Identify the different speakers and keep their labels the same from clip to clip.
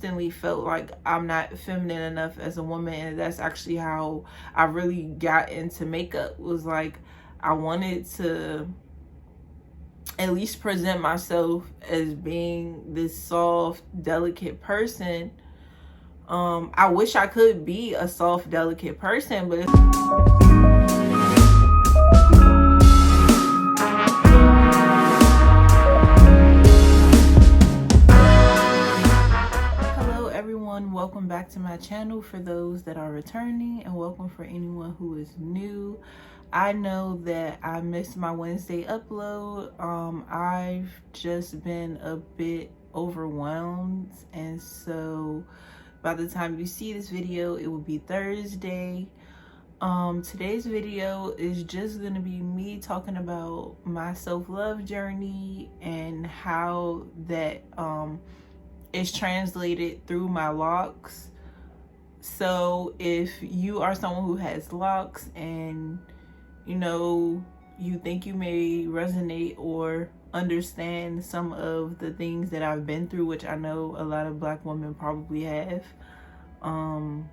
Speaker 1: constantly felt like I'm not feminine enough as a woman, and that's actually how I really got into makeup. Was like I wanted to at least present myself as being this soft, delicate person. I wish I could be a soft, delicate person, but hello everyone, welcome back to my channel for those that are returning, and welcome for anyone who is new. I know that I missed my Wednesday upload. I've just been a bit overwhelmed, and so by the time you see this video, it will be Thursday. Today's video is just gonna be me talking about my self-love journey and how that is translated through my locks. So if you are someone who has locks and you think you may resonate or understand some of the things that I've been through, which I know a lot of Black women probably have, I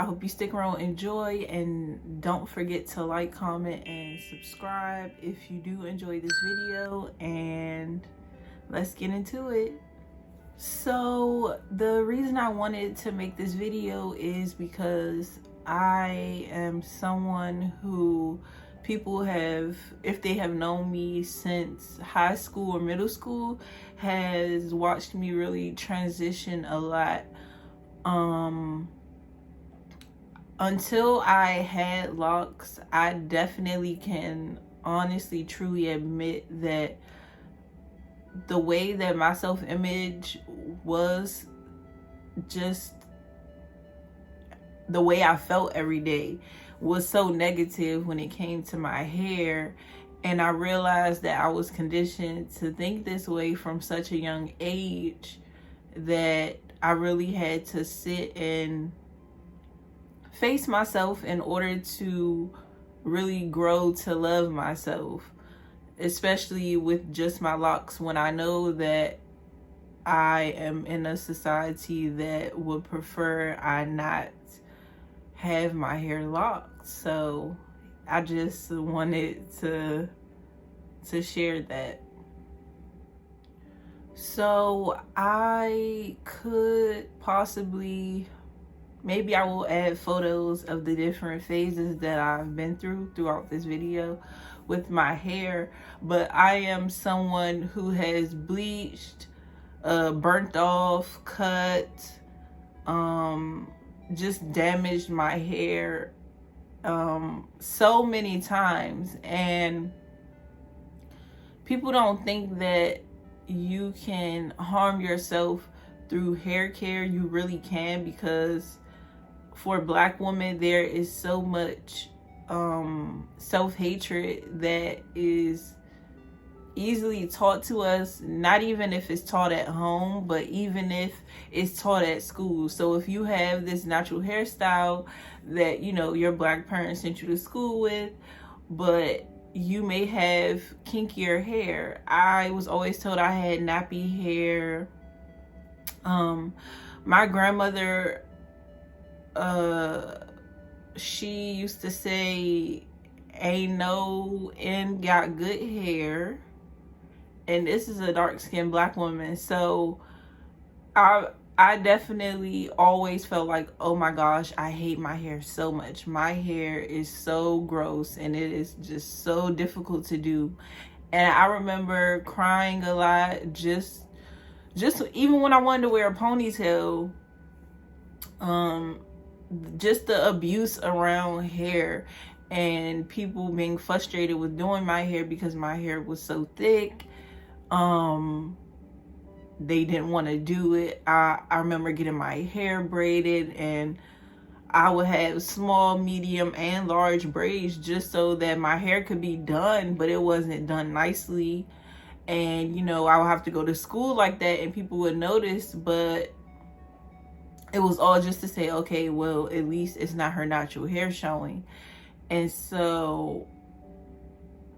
Speaker 1: hope you stick around, enjoy, and don't forget to like, comment, and subscribe if you do enjoy this video, and let's get into it. So the reason I wanted to make this video is because I am someone who people have, if they have known me since high school or middle school, has watched me really transition a lot. Until I had locks, I definitely can honestly, truly admit that the way that my self-image was, just the way I felt every day, was so negative when it came to my hair. And I realized that I was conditioned to think this way from such a young age that I really had to sit and face myself in order to really grow to love myself, especially with just my locks, when I know that I am in a society that would prefer I not have my hair locked. So I just wanted to share that. So I could possibly, maybe I will add photos of the different phases that I've been through throughout this video with my hair, but I am someone who has bleached, burnt off, cut, just damaged my hair so many times. And people don't think that you can harm yourself through hair care. You really can, because for Black women there is so much self-hatred that is easily taught to us, not even if it's taught at home, but even if it's taught at school. So if you have this natural hairstyle that your Black parents sent you to school with, but you may have kinkier hair. I was always told I had nappy hair. My grandmother, she used to say, ain't no end got good hair. And this is a dark-skinned Black woman. So I definitely always felt like, oh my gosh, I hate my hair so much. My hair is so gross and it is just so difficult to do. And I remember crying a lot, just even when I wanted to wear a ponytail, just the abuse around hair and people being frustrated with doing my hair because my hair was so thick. They didn't want to do it. I remember getting my hair braided, and I would have small, medium, and large braids just so that my hair could be done, but it wasn't done nicely. And I would have to go to school like that and people would notice, but it was all just to say, okay, well, at least it's not her natural hair showing. And so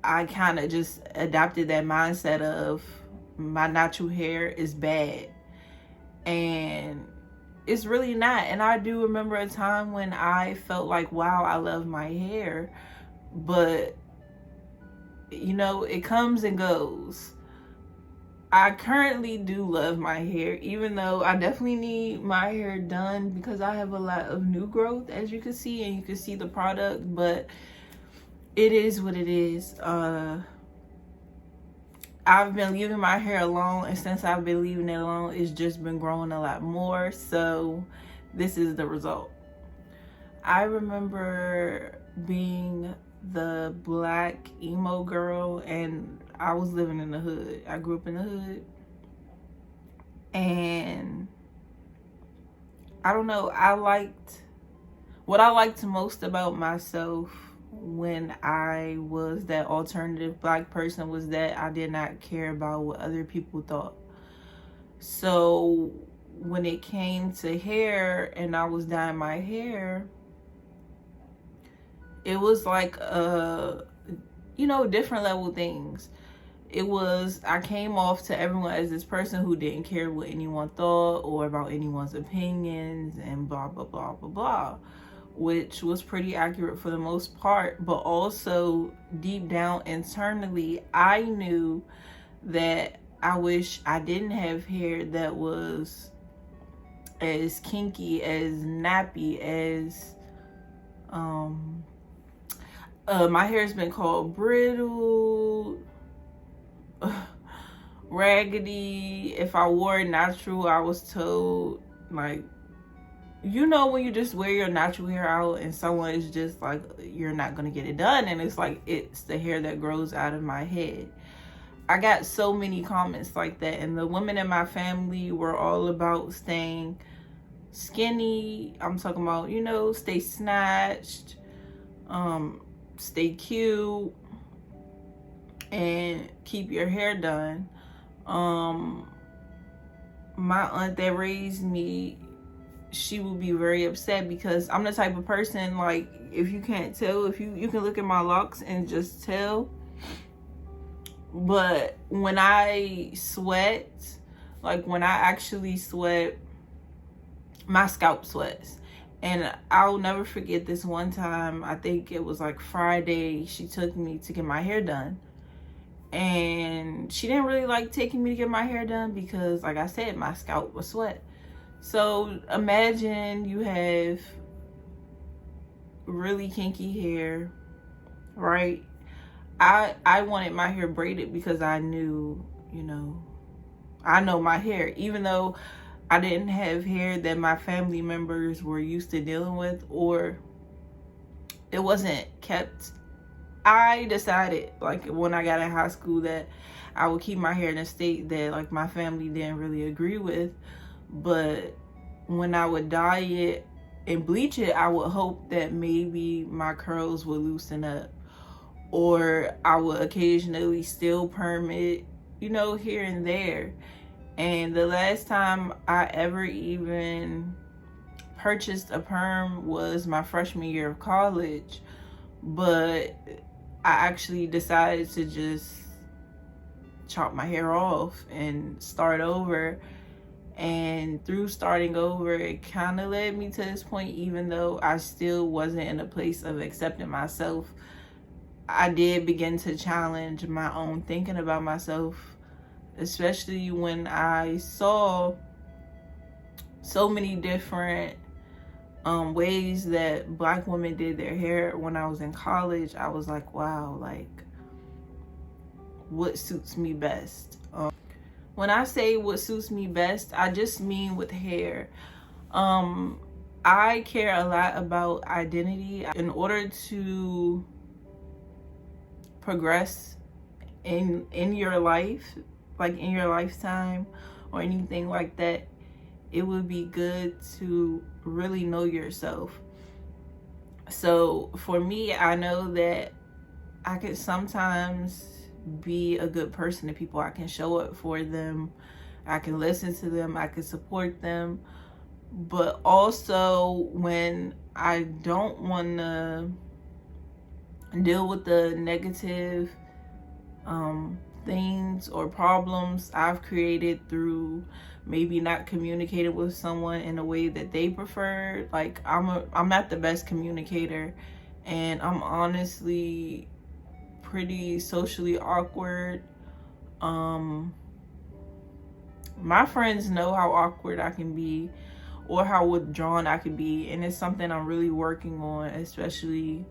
Speaker 1: I kind of just adopted that mindset of my natural hair is bad. And it's really not. And I do remember a time when I felt like, wow, I love my hair, but you know, it comes and goes. I currently do love my hair, even though I definitely need my hair done because I have a lot of new growth, as you can see, and you can see the product, but it is what it is. I've been leaving my hair alone, and since I've been leaving it alone, it's just been growing a lot more. So this is the result. I remember being the black emo girl, and I was living in the hood. I grew up in the hood, and I don't know, what I liked most about myself when I was that alternative black person was that I did not care about what other people thought. So when it came to hair and I was dyeing my hair, it was like different level things. It was, I came off to everyone as this person who didn't care what anyone thought or about anyone's opinions and blah blah blah blah blah, which was pretty accurate for the most part. But also deep down internally, I knew that I wish I didn't have hair that was as kinky, as nappy, as my hair's been called brittle, raggedy. If I wore it natural, I was told, like, you know, when you just wear your natural hair out and someone is just like, you're not gonna get it done, and it's like, it's the hair that grows out of my head. I got so many comments like that, and the women in my family were all about staying skinny. I'm talking about, you know, stay snatched, stay cute, and keep your hair done. My aunt that raised me, she would be very upset because I'm the type of person, like, if you can't tell, if you can look at my locks and just tell. But when I sweat, like when I actually sweat, my scalp sweats. And I'll never forget this one time, I think it was like Friday, she took me to get my hair done. And she didn't really like taking me to get my hair done because, like I said, my scalp was sweat. So imagine you have really kinky hair, right? I wanted my hair braided because I knew, you know, I know my hair. Even though I didn't have hair that my family members were used to dealing with, or it wasn't kept, I decided, like, when I got in high school, that I would keep my hair in a state that, like, my family didn't really agree with. But when I would dye it and bleach it, I would hope that maybe my curls would loosen up, or I would occasionally still perm it, you know, here and there. And the last time I ever even purchased a perm was my freshman year of college. But I actually decided to just chop my hair off and start over. And through starting over, it kind of led me to this point. Even though I still wasn't in a place of accepting myself, I did begin to challenge my own thinking about myself, especially when I saw so many different ways that Black women did their hair when I was in college. I was like, wow, like, what suits me best? When I say what suits me best, I just mean with hair. I care a lot about identity. In order to progress in your life, like in your lifetime or anything like that, it would be good to really know yourself. So for me, I know that I could sometimes be a good person to people. I can show up for them, I can listen to them, I can support them. But also when I don't want to deal with the negative things or problems I've created through maybe not communicating with someone in a way that they preferred. Like I'm not the best communicator, and I'm honestly pretty socially awkward. My friends know how awkward I can be or how withdrawn I can be, and it's something I'm really working on, especially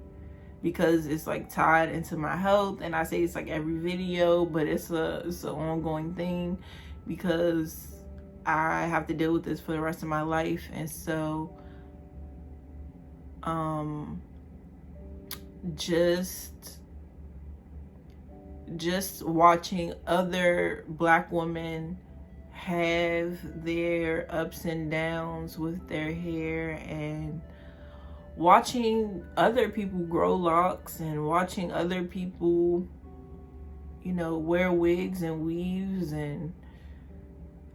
Speaker 1: because it's like tied into my health. And I say it's like every video, but it's an ongoing thing because I have to deal with this for the rest of my life. And so just watching other Black women have their ups and downs with their hair, and watching other people grow locks, and watching other people, you know, wear wigs and weaves, and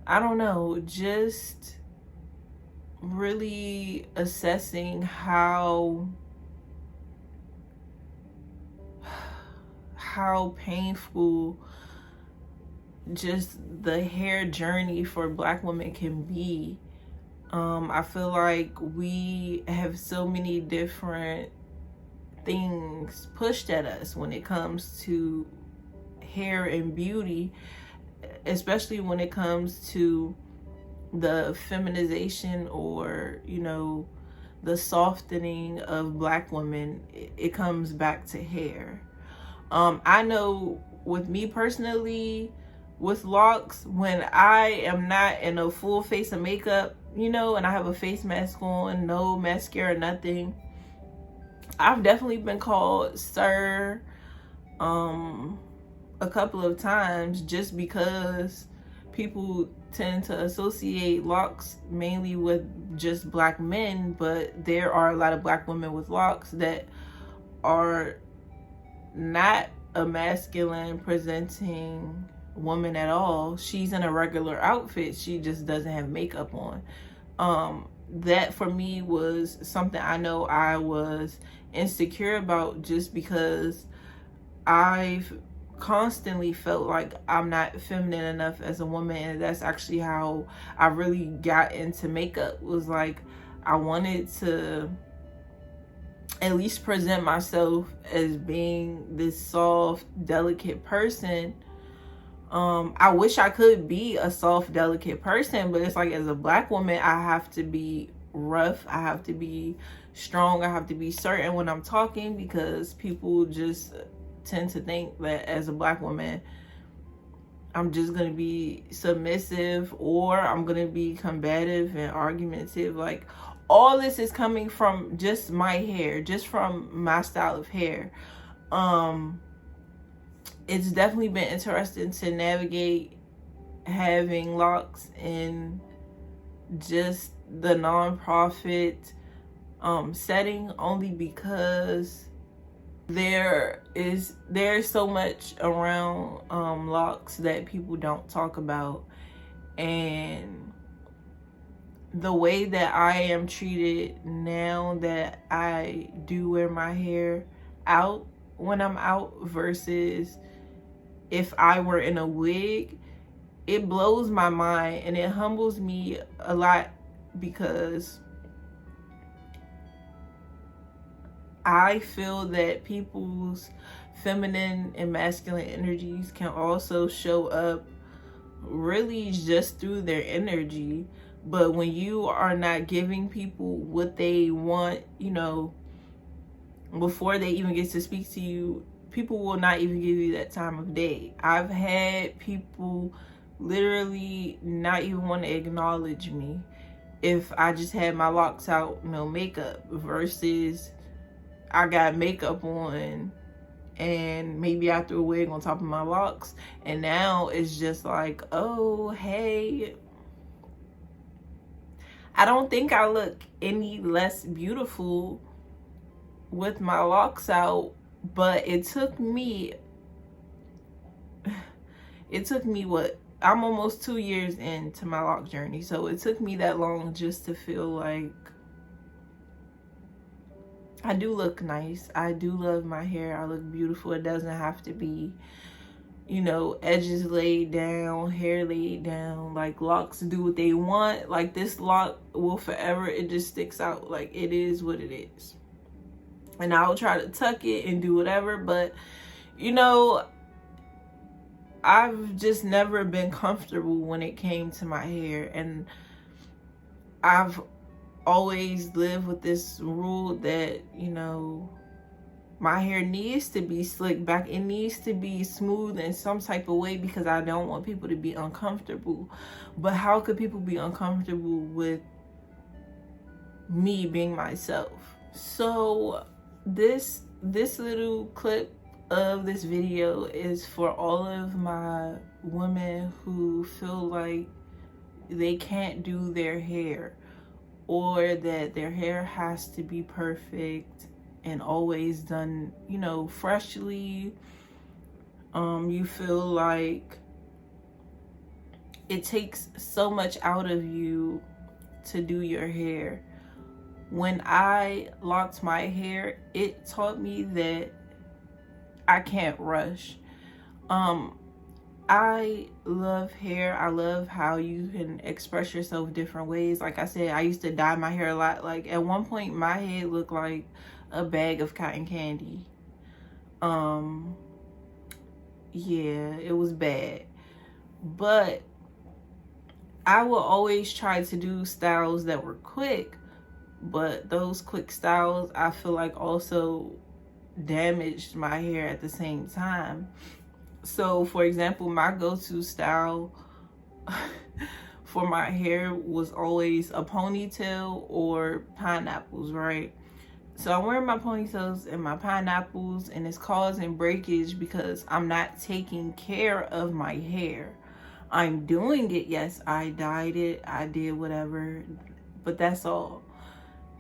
Speaker 1: I don't know, just really assessing how painful just the hair journey for Black women can be. I feel like we have so many different things pushed at us when it comes to hair and beauty, especially when it comes to the feminization or, you know, the softening of Black women. It comes back to hair. I know with me personally, with locks, when I am not in a full face of makeup, you know, and I have a face mask on, no mascara, nothing, I've definitely been called sir a couple of times, just because people tend to associate locks mainly with just Black men, but there are a lot of Black women with locks that are not a masculine presenting woman at all. She's in a regular outfit, she just doesn't have makeup on. That for me was something I know I was insecure about, just because I've constantly felt like I'm not feminine enough as a woman. And that's actually how I really got into makeup, was like I wanted to at least present myself as being this soft, delicate person. I wish I could be a soft, delicate person, but it's like, as a Black woman, I have to be rough, I have to be strong, I have to be certain when I'm talking, because people just tend to think that as a Black woman, I'm just gonna be submissive, or I'm gonna be combative and argumentative. Like, all this is coming from just my hair, just from my style of hair. It's definitely been interesting to navigate having locks in just the nonprofit setting, only because there's so much around locks that people don't talk about. And the way that I am treated now that I do wear my hair out when I'm out versus if I were in a wig, it blows my mind and it humbles me a lot, because I feel that people's feminine and masculine energies can also show up really just through their energy. But when you are not giving people what they want, you know, before they even get to speak to you, people will not even give you that time of day. I've had people literally not even want to acknowledge me if I just had my locks out, no makeup, versus I got makeup on and maybe I threw a wig on top of my locks, and now it's just like, oh, hey, I don't think I look any less beautiful with my locks out. But it took me what, I'm almost 2 years into my lock journey, so it took me that long just to feel like I do look nice. I do love my hair. I look beautiful. It doesn't have to be you know, edges laid down, hair laid down, like locks do what they want. Like this lock will forever, it just sticks out. Like it is what it is. And I'll try to tuck it and do whatever, but you know, I've just never been comfortable when it came to my hair. And I've always lived with this rule that, you know, my hair needs to be slicked back. It needs to be smooth in some type of way because I don't want people to be uncomfortable. But how could people be uncomfortable with me being myself? So this little clip of this video is for all of my women who feel like they can't do their hair, or that their hair has to be perfect and always done, you know, freshly. You feel like it takes so much out of you to do your hair. When I locked my hair, it taught me that I can't rush. I love hair. I love how you can express yourself different ways. Like I said, I used to dye my hair a lot. Like at one point my head looked like a bag of cotton candy. Yeah, it was bad. But I will always try to do styles that were quick, but those quick styles I feel like also damaged my hair at the same time. So for example, my go-to style for my hair was always a ponytail or pineapples, right? So I'm wearing my ponytails and my pineapples, and it's causing breakage because I'm not taking care of my hair. I'm doing it, yes, I dyed it, I did whatever, but that's all.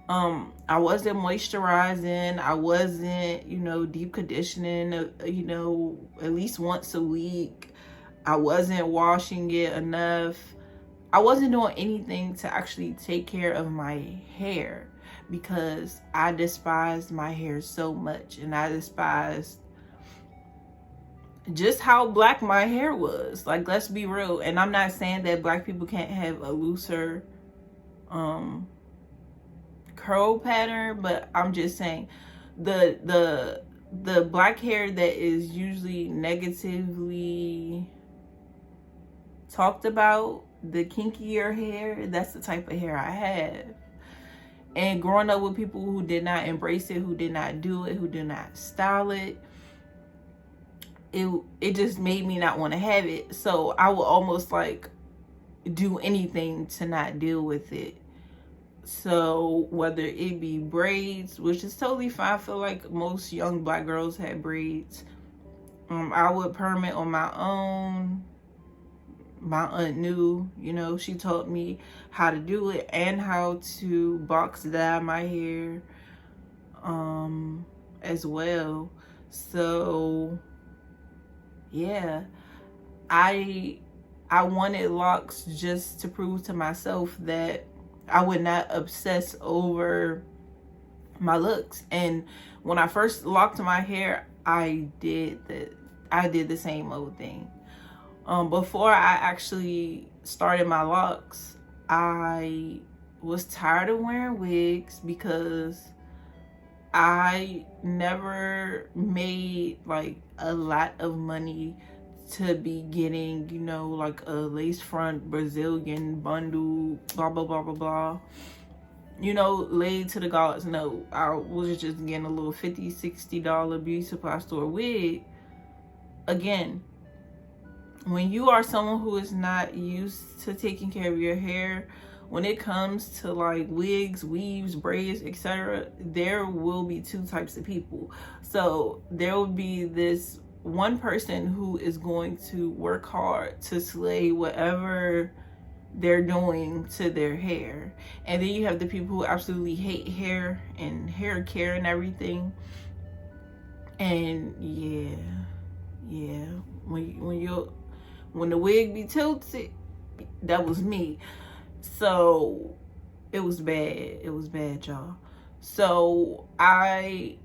Speaker 1: I wasn't moisturizing, I wasn't, you know, deep conditioning, you know, at least once a week. I wasn't washing it enough. I wasn't doing anything to actually take care of my hair because I despised my hair so much, and I despised just how black my hair was. Like, let's be real. And I'm not saying that black people can't have a looser curl pattern, but I'm just saying the black hair that is usually negatively talked about, the kinkier hair, that's the type of hair I have. And growing up with people who did not embrace it, who did not do it, who did not style it, it just made me not want to have it. So I would almost like do anything to not deal with it. So whether it be braids, which is totally fine, I feel like most young black girls had braids. I would perm it on my own. My aunt knew, you know, she taught me how to do it and how to box dye my hair as well. So yeah, I wanted locks just to prove to myself that I would not obsess over my looks. And when I first locked my hair, I did the same old thing. Before I actually started my locks, I was tired of wearing wigs because I never made like a lot of money to be getting, you know, like a lace front Brazilian bundle, blah, blah, blah, blah, blah, you know, laid to the gods. No, I was just getting a little $50, $60 beauty supply store wig. Again, when you are someone who is not used to taking care of your hair, when it comes to like wigs, weaves, braids, etc., there will be two types of people. So there will be this one person who is going to work hard to slay whatever they're doing to their hair. And then you have the people who absolutely hate hair and hair care and everything. And yeah, when the wig be tilted, that was me. So it was bad. It was bad, y'all. So I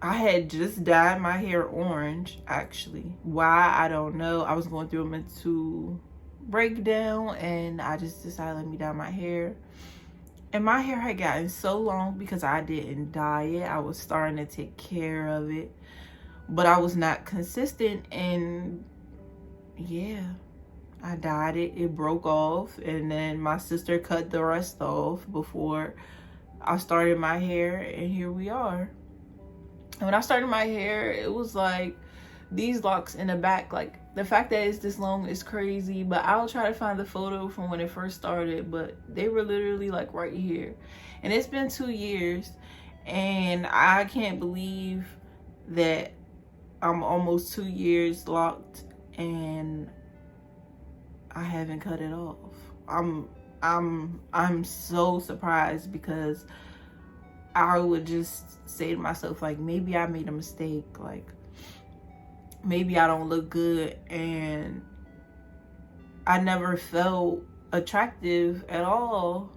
Speaker 1: I had just dyed my hair orange, actually. Why, I don't know. I was going through a mental breakdown and I just decided, let me dye my hair. And my hair had gotten so long because I didn't dye it. I was starting to take care of it, but I was not consistent. And yeah, I dyed it. It broke off, and then my sister cut the rest off before I started my hair, and here we are. And when I started my hair, it was like these locks in the back. Like, the fact that it's this long is crazy, but I'll try to find the photo from when it first started, but they were literally like right here. And it's been 2 years, and I can't believe that I'm almost 2 years locked and I haven't cut it off. I'm so surprised, because I would just say to myself, like, maybe I made a mistake, like maybe I don't look good. And I never felt attractive at all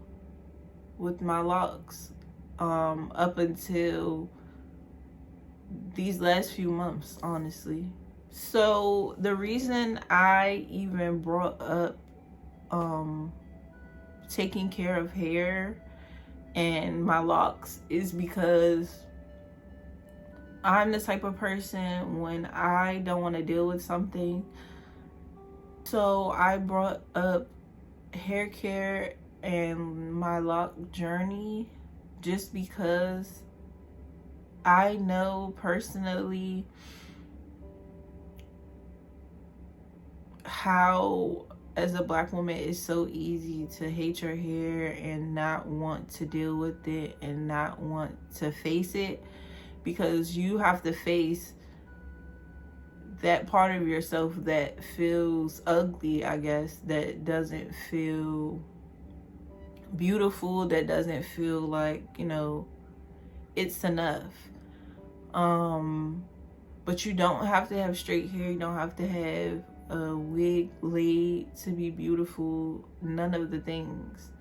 Speaker 1: with my locks up until these last few months, honestly. So the reason I even brought up taking care of hair and my locks is because I'm the type of person, when I don't want to deal with something, so I brought up hair care and my lock journey just because I know personally how, as a Black woman, it's so easy to hate your hair and not want to deal with it and not want to face it, because you have to face that part of yourself that feels ugly, I guess, that doesn't feel beautiful, that doesn't feel like, you know, it's enough. But you don't have to have straight hair, you don't have to have a wig laid to be beautiful, none of the things.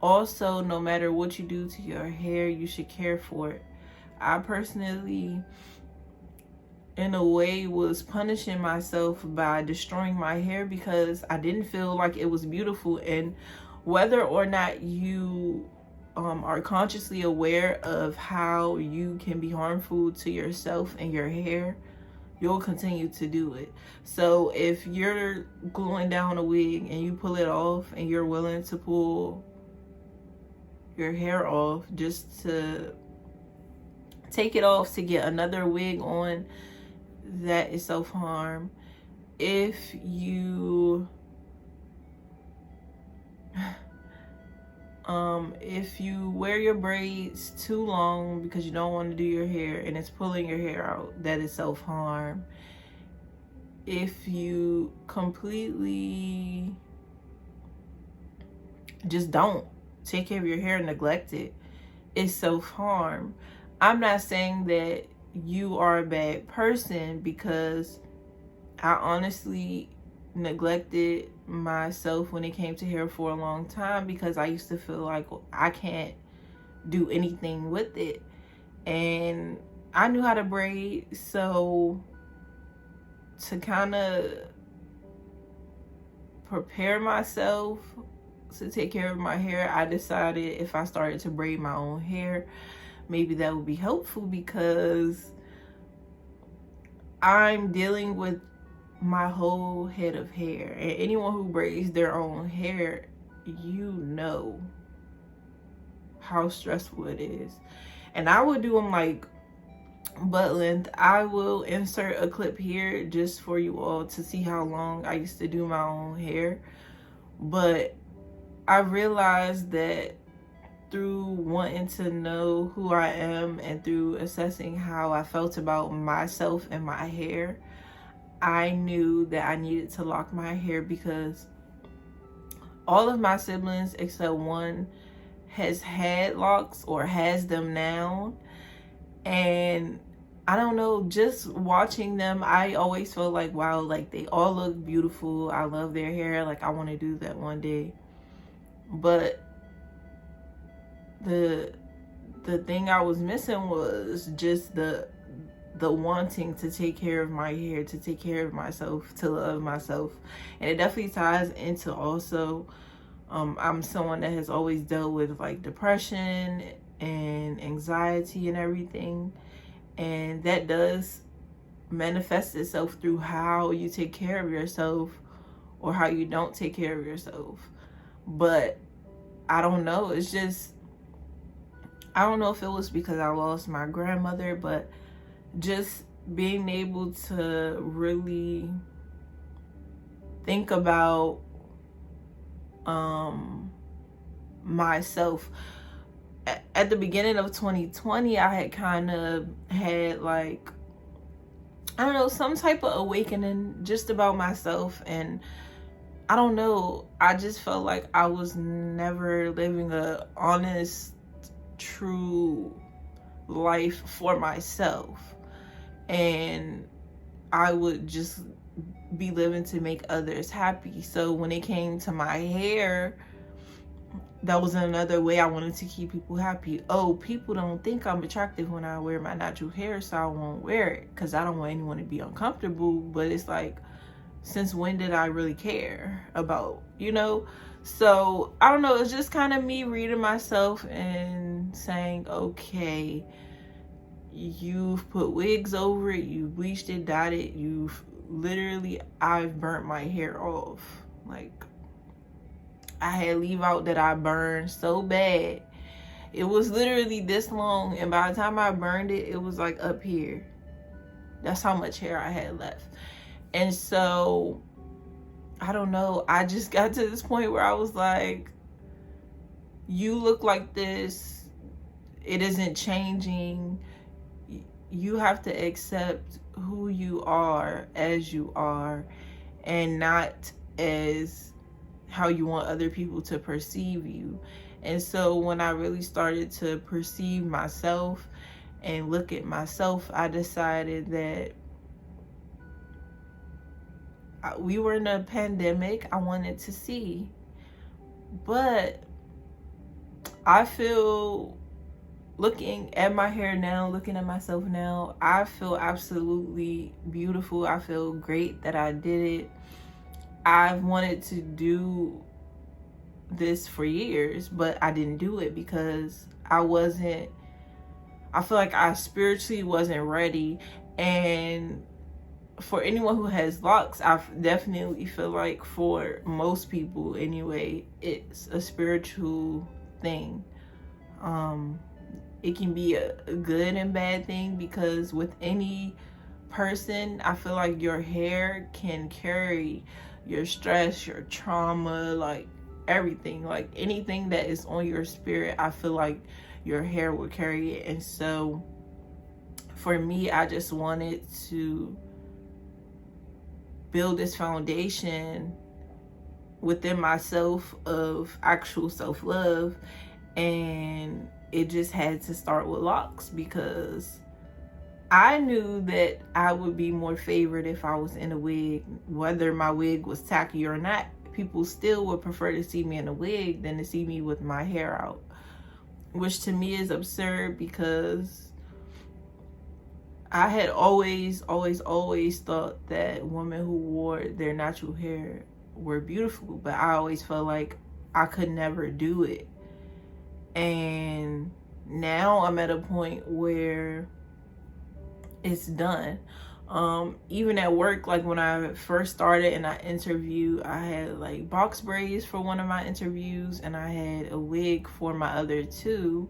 Speaker 1: Also, no matter what you do to your hair, you should care for it. I personally, in a way, was punishing myself by destroying my hair because I didn't feel like it was beautiful. And whether or not you are consciously aware of how you can be harmful to yourself and your hair, you'll continue to do it. So if you're gluing down a wig and you pull it off and you're willing to pull your hair off just to take it off to get another wig on, that is self-harm. If you wear your braids too long because you don't want to do your hair and it's pulling your hair out, that is self-harm. If you completely just don't take care of your hair and neglect it, it's self-harm. I'm not saying that you are a bad person, because I honestly neglected myself when it came to hair for a long time, because I used to feel like I can't do anything with it. And I knew how to braid, so to kind of prepare myself to take care of my hair, I decided if I started to braid my own hair, maybe that would be helpful, because I'm dealing with my whole head of hair. And anyone who braids their own hair, you know how stressful it is. And I would do them like butt length. I will insert a clip here just for you all to see how long I used to do my own hair. But I realized that through wanting to know who I am and through assessing how I felt about myself and my hair, I knew that I needed to lock my hair, because all of my siblings except one has had locks or has them now. And I don't know, just watching them, I always felt like, wow, like they all look beautiful. I love their hair. Like, I want to do that one day. But the thing I was missing was just the the wanting to take care of my hair, to take care of myself, to love myself. And it definitely ties into also, I'm someone that has always dealt with like depression and anxiety and everything. And that does manifest itself through how you take care of yourself or how you don't take care of yourself. But I don't know, it's just, I don't know if it was because I lost my grandmother, but just being able to really think about myself. At the beginning of 2020, I had kind of had like, I don't know, some type of awakening just about myself. And I don't know, I just felt like I was never living a honest, true life for myself. And I would just be living to make others happy. So when it came to my hair, that was another way I wanted to keep people happy. Oh, people don't think I'm attractive when I wear my natural hair, so I won't wear it because I don't want anyone to be uncomfortable. But it's like, since when did I really care about, you know? So I don't know, it's just kind of me reading myself and saying, okay, you've put wigs over it, you bleached it, dyed it, I've burnt my hair off. Like, I had leave out that I burned so bad. It was literally this long, and by the time I burned it, it was like up here. That's how much hair I had left. And so, I don't know, I just got to this point where I was like, you look like this, it isn't changing. You have to accept who you are as you are, and not as how you want other people to perceive you. And so when I really started to perceive myself and look at myself, I decided that we were in a pandemic. I wanted to see, but I feel, looking at my hair now, looking at myself now, I feel absolutely beautiful. I feel great that I did it. I've wanted to do this for years, but I didn't do it because I feel like I spiritually wasn't ready. And for anyone who has locks, I definitely feel like for most people anyway, it's a spiritual thing. It can be a good and bad thing, because with any person, I feel like your hair can carry your stress, your trauma, like everything, like anything that is on your spirit, I feel like your hair will carry it. And so for me, I just wanted to build this foundation within myself of actual self-love, and it just had to start with locks, because I knew that I would be more favored if I was in a wig. Whether my wig was tacky or not, people still would prefer to see me in a wig than to see me with my hair out, which to me is absurd, because I had always thought that women who wore their natural hair were beautiful, but I always felt like I could never do it. And now I'm at a point where it's done. Even at work, like when I first started and I interviewed, I had like box braids for one of my interviews, and I had a wig for my other two.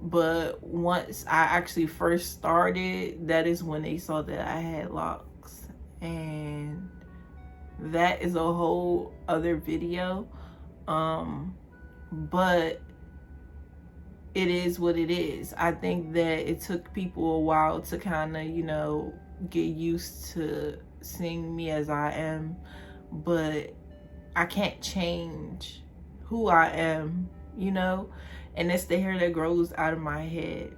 Speaker 1: But once I actually first started, that is when they saw that I had locks, and that is a whole other video. But it is what it is. I think that it took people a while to kind of, you know, get used to seeing me as I am, but I can't change who I am, you know, and it's the hair that grows out of my head.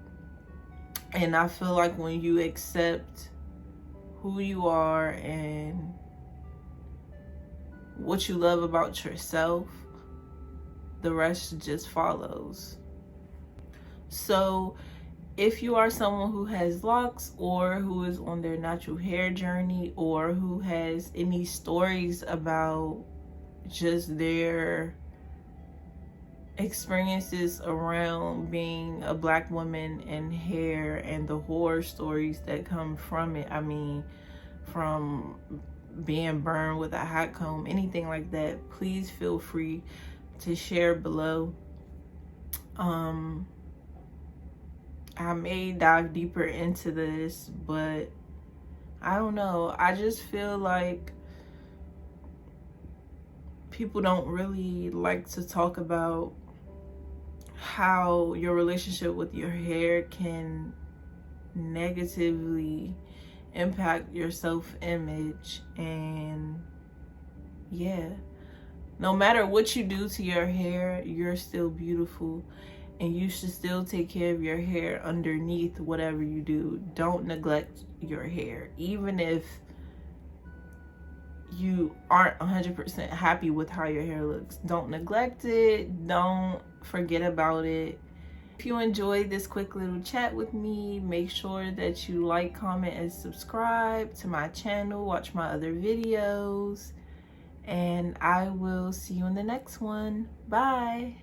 Speaker 1: And I feel like when you accept who you are and what you love about yourself, the rest just follows. So if you are someone who has locks or who is on their natural hair journey, or who has any stories about just their experiences around being a Black woman in hair and the horror stories that come from it, I mean, from being burned with a hot comb, anything like that, please feel free to share below. I may dive deeper into this, but I don't know, I just feel like people don't really like to talk about how your relationship with your hair can negatively impact your self-image. And yeah, no matter what you do to your hair, you're still beautiful, and you should still take care of your hair underneath whatever you do. Don't neglect your hair. Even if you aren't 100% happy with how your hair looks, don't neglect it. Don't forget about it. If you enjoyed this quick little chat with me, make sure that you like, comment, and subscribe to my channel. Watch my other videos, and I will see you in the next one. Bye.